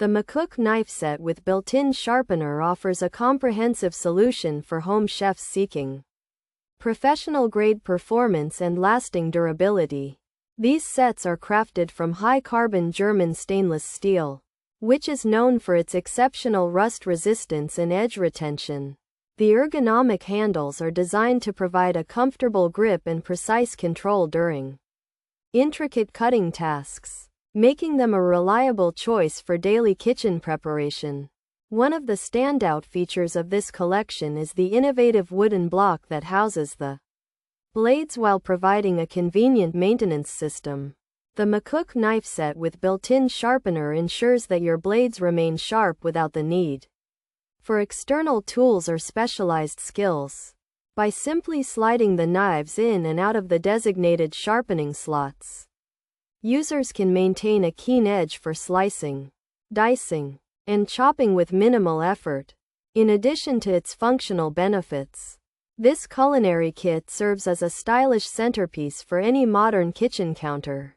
The McCook knife set with built-in sharpener offers a comprehensive solution for home chefs seeking professional-grade performance and lasting durability. These sets are crafted from high-carbon German stainless steel, which is known for its exceptional rust resistance and edge retention. The ergonomic handles are designed to provide a comfortable grip and precise control during intricate cutting tasks, making them a reliable choice for daily kitchen preparation. One of the standout features of this collection is the innovative wooden block that houses the blades while providing a convenient maintenance system. The McCook knife set with built-in sharpener ensures that your blades remain sharp without the need for external tools or specialized skills. By simply sliding the knives in and out of the designated sharpening slots, users can maintain a keen edge for slicing, dicing, and chopping with minimal effort. In addition to its functional benefits, this culinary kit serves as a stylish centerpiece for any modern kitchen counter.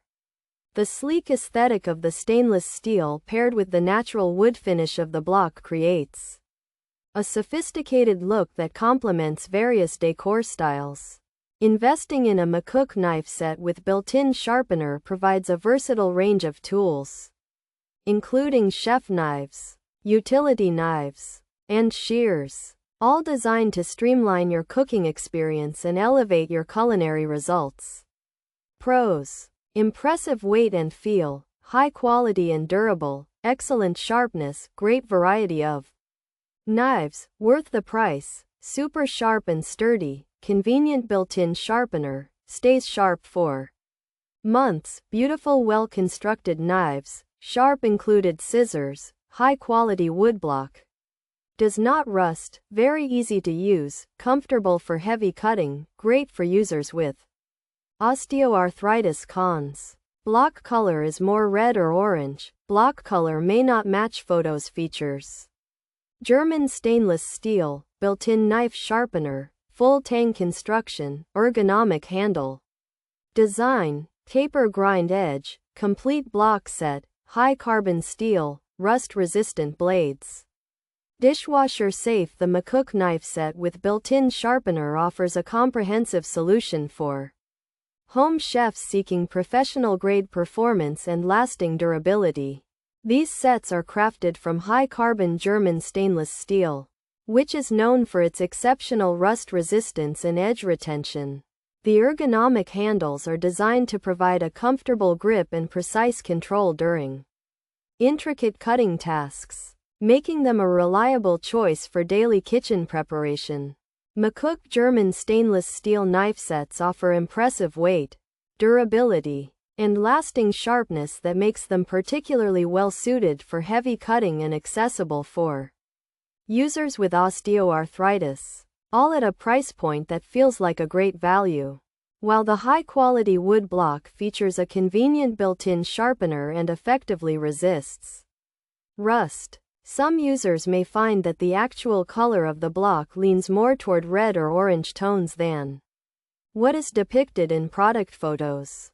The sleek aesthetic of the stainless steel paired with the natural wood finish of the block creates a sophisticated look that complements various decor styles. Investing in a McCook knife set with built-in sharpener provides a versatile range of tools, including chef knives, utility knives, and shears, all designed to streamline your cooking experience and elevate your culinary results. Pros: impressive weight and feel, high quality and durable, excellent sharpness, great variety of knives, worth the price, super sharp and sturdy, convenient built-in sharpener, stays sharp for months, beautiful well-constructed knives, sharp included scissors, high-quality woodblock, does not rust, very easy to use, comfortable for heavy cutting, great for users with osteoarthritis. Cons: block color is more red or orange, block color may not match photos. Features: German stainless steel, built-in knife sharpener, full tang construction, ergonomic handle design, taper grind edge, complete block set, high carbon steel, rust resistant blades. Dishwasher safe. The McCook knife set with built-in sharpener offers a comprehensive solution for home chefs seeking professional grade performance and lasting durability. These sets are crafted from high carbon German stainless steel, which is known for its exceptional rust resistance and edge retention. The ergonomic handles are designed to provide a comfortable grip and precise control during intricate cutting tasks, making them a reliable choice for daily kitchen preparation. McCook German stainless steel knife sets offer impressive weight, durability, and lasting sharpness that makes them particularly well suited for heavy cutting and accessible for users with osteoarthritis, all at a price point that feels like a great value. While the high-quality wood block features a convenient built-in sharpener and effectively resists rust, some users may find that the actual color of the block leans more toward red or orange tones than what is depicted in product photos.